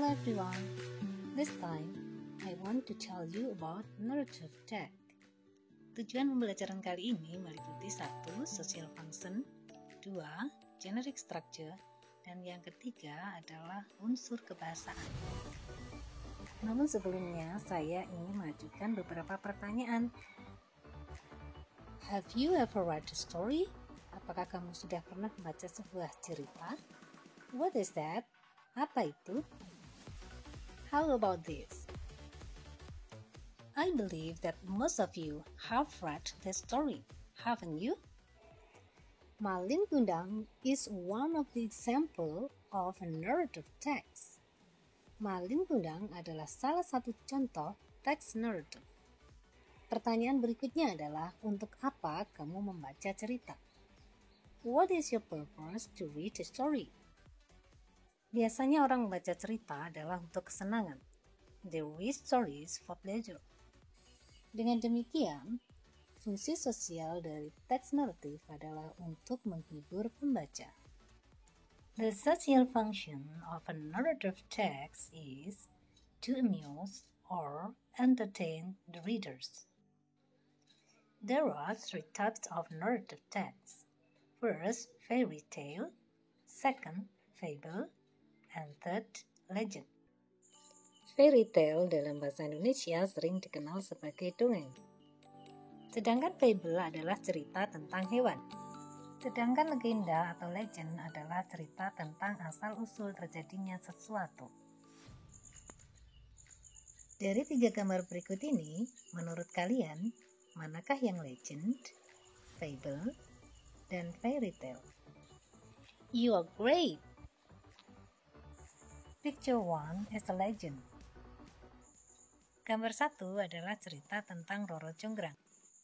everyone. This time, I want to tell you about narrative tag. Tujuan pembelajaran kali ini meliputi 1. Social function, 2. Generic structure, dan yang ketiga adalah unsur kebahasaan. Namun sebelumnya, saya ingin mengajukan beberapa pertanyaan. Have you ever read a story? Apakah kamu sudah pernah membaca sebuah cerita? What is that? Apa itu? How about this? I believe that most of you have read this story, haven't you? Malin Kundang is one of the example of a narrative text. Malin Kundang adalah salah satu contoh teks narrative. Pertanyaan berikutnya adalah, untuk apa kamu membaca cerita? What is your purpose to read a story? Biasanya orang membaca cerita adalah untuk kesenangan. They read stories for pleasure. Dengan demikian, fungsi sosial dari teks naratif adalah untuk menghibur pembaca. The social function of a narrative text is to amuse or entertain the readers. There are 3 types of narrative text. First, fairy tale. Second, fable. And third, legend. Fairy tale dalam bahasa Indonesia sering dikenal sebagai dongeng. Sedangkan fable adalah cerita tentang hewan. Sedangkan legenda atau legend adalah cerita tentang asal-usul terjadinya sesuatu. Dari 3 gambar berikut ini, menurut kalian, manakah yang legend, fable, dan fairy tale? You are great! Picture 1 is a legend. Gambar 1 adalah cerita tentang Roro Jonggrang.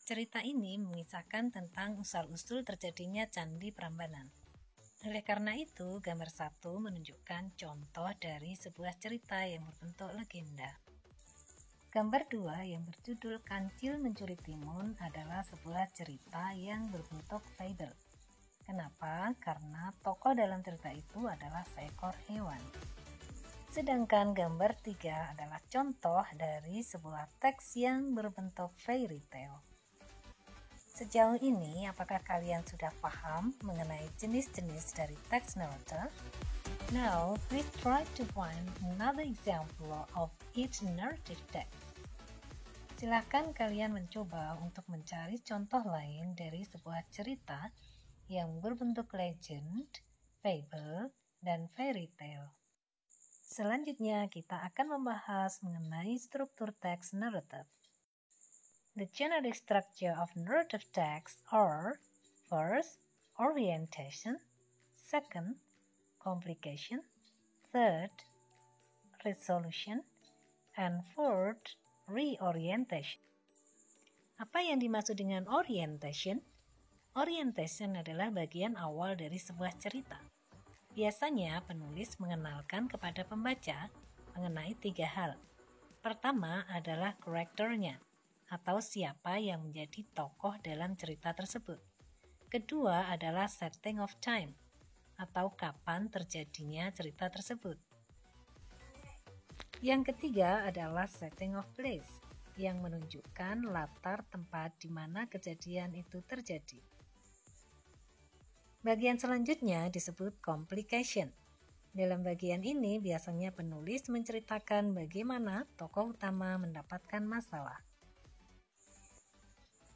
Cerita ini mengisahkan tentang asal-usul terjadinya Candi Prambanan. Oleh karena itu, gambar 1 menunjukkan contoh dari sebuah cerita yang berbentuk legenda. Gambar 2 yang berjudul Kancil Mencuri Timun adalah sebuah cerita yang berbentuk fable. Kenapa? Karena tokoh dalam cerita itu adalah seekor hewan. Sedangkan gambar 3 adalah contoh dari sebuah teks yang berbentuk fairy tale. Sejauh ini, apakah kalian sudah paham mengenai jenis-jenis dari teks narrative? Now, please try to find another example of each narrative text. Silakan kalian mencoba untuk mencari contoh lain dari sebuah cerita yang berbentuk legend, fable, dan fairy tale. Selanjutnya, kita akan membahas mengenai struktur teks narrative. The generic structure of narrative text are: first, orientation; second, complication; third, resolution; and fourth, reorientation. Apa yang dimaksud dengan orientation? Orientation adalah bagian awal dari sebuah cerita. Biasanya penulis mengenalkan kepada pembaca mengenai 3 hal. Pertama adalah karakternya, atau siapa yang menjadi tokoh dalam cerita tersebut. Kedua adalah setting of time, atau kapan terjadinya cerita tersebut. Yang ketiga adalah setting of place, yang menunjukkan latar tempat di mana kejadian itu terjadi. Bagian selanjutnya disebut complication. Dalam bagian ini biasanya penulis menceritakan bagaimana tokoh utama mendapatkan masalah.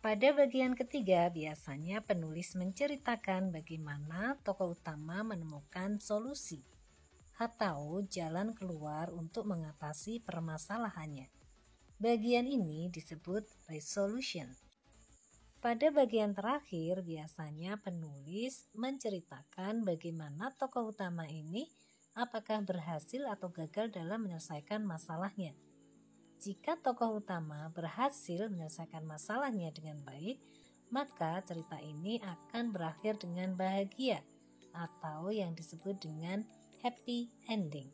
Pada bagian ketiga biasanya penulis menceritakan bagaimana tokoh utama menemukan solusi atau jalan keluar untuk mengatasi permasalahannya. Bagian ini disebut resolution. Pada bagian terakhir, biasanya penulis menceritakan bagaimana tokoh utama ini apakah berhasil atau gagal dalam menyelesaikan masalahnya. Jika tokoh utama berhasil menyelesaikan masalahnya dengan baik, maka cerita ini akan berakhir dengan bahagia atau yang disebut dengan happy ending.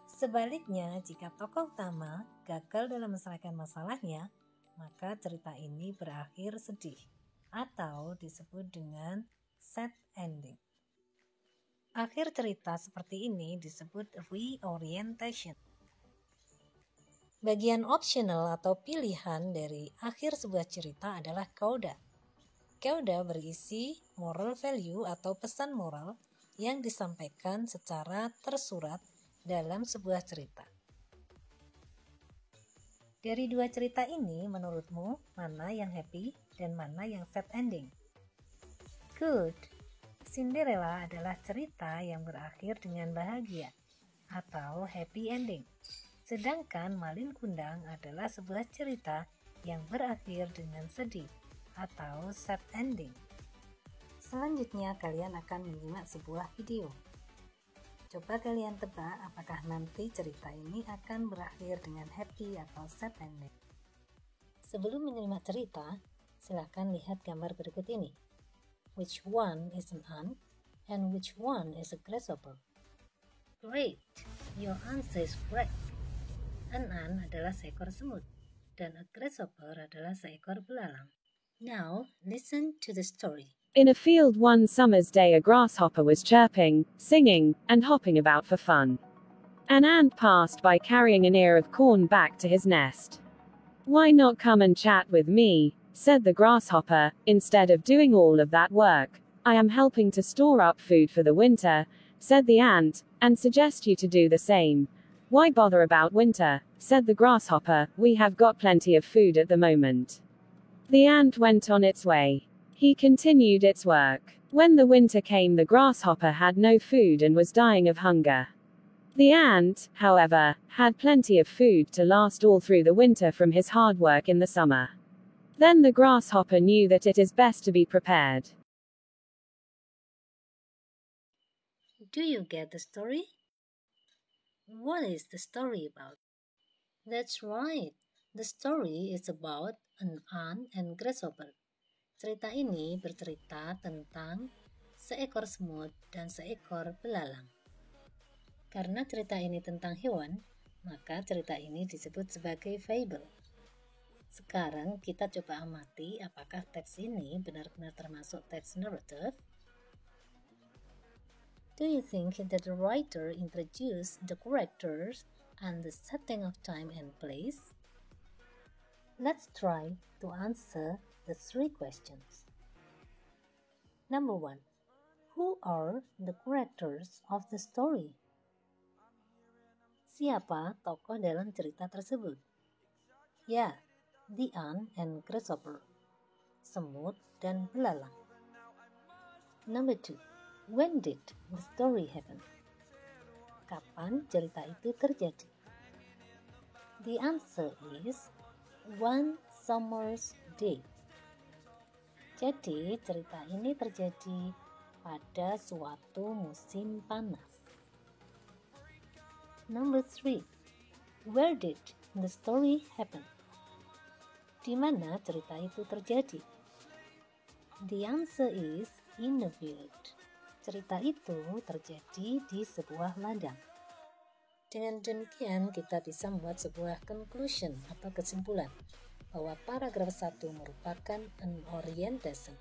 Sebaliknya, jika tokoh utama gagal dalam menyelesaikan masalahnya, maka cerita ini berakhir sedih atau disebut dengan sad ending. Akhir cerita seperti ini disebut reorientation. Bagian optional atau pilihan dari akhir sebuah cerita adalah coda. Coda berisi moral value atau pesan moral yang disampaikan secara tersurat dalam sebuah cerita. Dari dua cerita ini, menurutmu mana yang happy dan mana yang sad ending? Good. Cinderella adalah cerita yang berakhir dengan bahagia atau happy ending. Sedangkan Malin Kundang adalah sebuah cerita yang berakhir dengan sedih atau sad ending. Selanjutnya kalian akan menyimak sebuah video. Coba kalian tebak apakah nanti cerita ini akan berakhir dengan happy atau sad ending. Sebelum menyimak cerita, silakan lihat gambar berikut ini. Which one is an ant and which one is a grasshopper? Great, your answer is correct. An ant adalah seekor semut dan a grasshopper adalah seekor belalang. Now, listen to the story. In a field one summer's day a grasshopper was chirping, singing, and hopping about for fun. An ant passed by carrying an ear of corn back to his nest. "Why not come and chat with me?" said the grasshopper. "Instead of doing all of that work, I am helping to store up food for the winter," said the ant, "and suggest you to do the same." "Why bother about winter?" said the grasshopper. "We have got plenty of food at the moment." The ant went on its way. He continued its work. When the winter came, the grasshopper had no food and was dying of hunger. The ant, however, had plenty of food to last all through the winter from his hard work in the summer. Then the grasshopper knew that it is best to be prepared. Do you get the story? What is the story about? That's right. The story is about an ant and grasshopper. Cerita ini bercerita tentang seekor semut dan seekor belalang. Karena cerita ini tentang hewan, maka cerita ini disebut sebagai fable. Sekarang kita coba amati apakah teks ini benar-benar termasuk teks narrative. Do you think that the writer introduced the characters and the setting of time and place? Let's try to answer the three questions. Number 1. Who are the characters of the story? Siapa tokoh dalam cerita tersebut? Ya, the ant and grasshopper, semut dan belalang. Number 2. When did the story happen? Kapan cerita itu terjadi? The answer is one summer's day. Jadi cerita ini terjadi pada suatu musim panas. Number 3. Where did the story happen? Di mana cerita itu terjadi? The answer is in the field. Cerita itu terjadi di sebuah ladang. Dengan demikian kita bisa membuat sebuah conclusion atau kesimpulan bahwa paragraf 1 merupakan an orientation.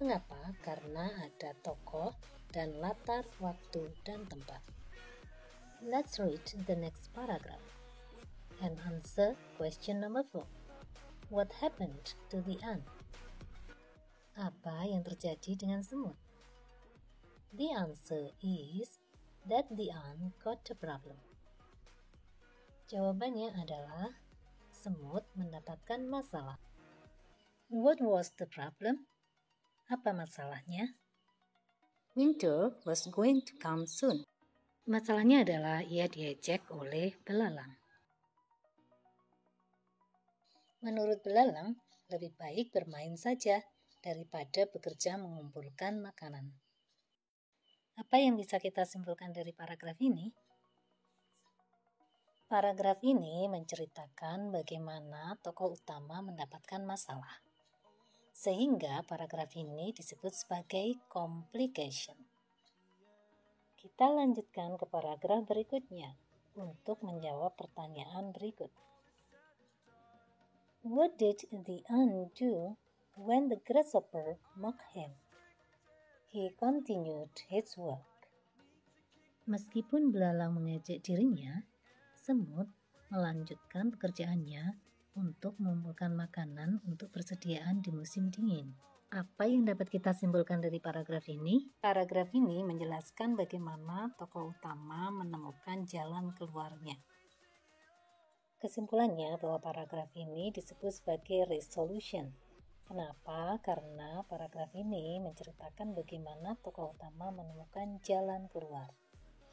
Mengapa? Karena ada tokoh dan latar waktu dan tempat. Let's read the next paragraph and answer question number 4. What happened to the ant? Apa yang terjadi dengan semut? The answer is that the ant got a problem. Jawabannya adalah semut mendapatkan masalah. What was the problem? Apa masalahnya? Winter was going to come soon. Masalahnya adalah ia diejek oleh belalang. Menurut belalang, lebih baik bermain saja daripada bekerja mengumpulkan makanan. Apa yang bisa kita simpulkan dari paragraf ini? Paragraf ini menceritakan bagaimana tokoh utama mendapatkan masalah. Sehingga paragraf ini disebut sebagai complication. Kita lanjutkan ke paragraf berikutnya untuk menjawab pertanyaan berikut. What did the ant do when the grasshopper mocked him? He continued his work. Meskipun belalang mengejek dirinya, semut melanjutkan pekerjaannya untuk mengumpulkan makanan untuk persediaan di musim dingin. Apa yang dapat kita simpulkan dari paragraf ini? Paragraf ini menjelaskan bagaimana tokoh utama menemukan jalan keluarnya. Kesimpulannya bahwa paragraf ini disebut sebagai resolution. Kenapa? Karena paragraf ini menceritakan bagaimana tokoh utama menemukan jalan keluar,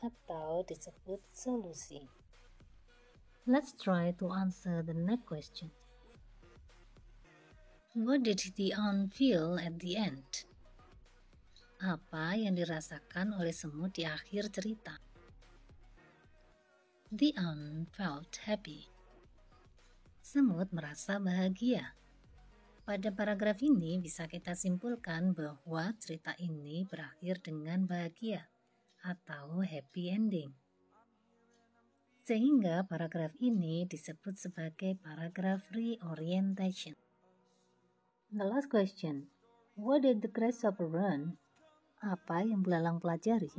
atau disebut solusi. Let's try to answer the next question. What did the ant feel at the end? Apa yang dirasakan oleh semut di akhir cerita? The ant felt happy. Semut merasa bahagia. Pada paragraf ini bisa kita simpulkan bahwa cerita ini berakhir dengan bahagia atau happy ending. Sehingga paragraf ini disebut sebagai paragraf reorientation. The last question. What did the grasshopper learn? Apa yang belalang pelajari?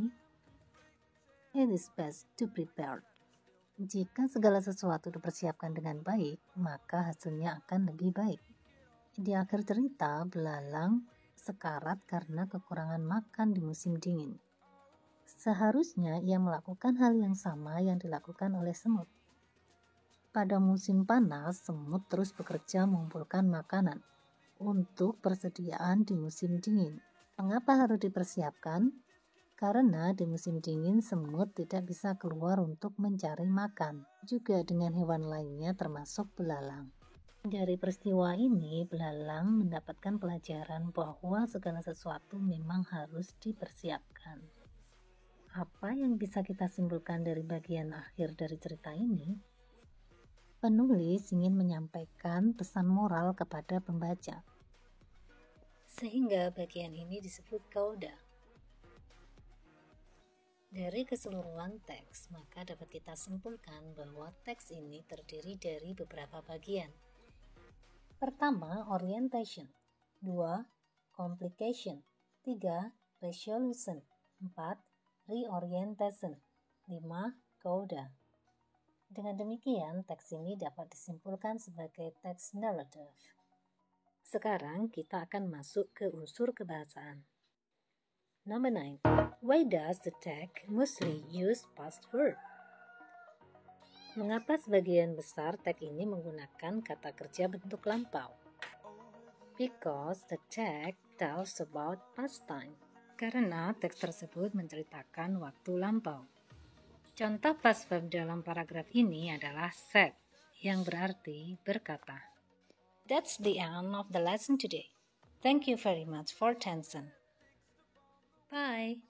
It is best to prepare. Jika segala sesuatu dipersiapkan dengan baik, maka hasilnya akan lebih baik. Di akhir cerita, belalang sekarat karena kekurangan makan di musim dingin. Seharusnya ia melakukan hal yang sama yang dilakukan oleh semut. Pada musim panas, semut terus bekerja mengumpulkan makanan untuk persediaan di musim dingin. Mengapa harus dipersiapkan? Karena di musim dingin semut tidak bisa keluar untuk mencari makan, juga dengan hewan lainnya termasuk belalang. Dari peristiwa ini, belalang mendapatkan pelajaran bahwa segala sesuatu memang harus dipersiapkan. Apa yang bisa kita simpulkan dari bagian akhir dari cerita ini? Penulis ingin menyampaikan pesan moral kepada pembaca. Sehingga bagian ini disebut coda. Dari keseluruhan teks, maka dapat kita simpulkan bahwa teks ini terdiri dari beberapa bagian. Pertama, orientation. 2. Complication. 3. Resolution. 4. Reorientation. 5. Coda. Dengan demikian, teks ini dapat disimpulkan sebagai teks narrative. Sekarang kita akan masuk ke unsur kebahasaan. Number 9. Why does the text mostly use past verb? Mengapa sebagian besar teks ini menggunakan kata kerja bentuk lampau? Because the text tells about past time. Karena teks tersebut menceritakan waktu lampau. Contoh past verb dalam paragraf ini adalah said, yang berarti berkata. That's the end of the lesson today. Thank you very much for attention. Bye.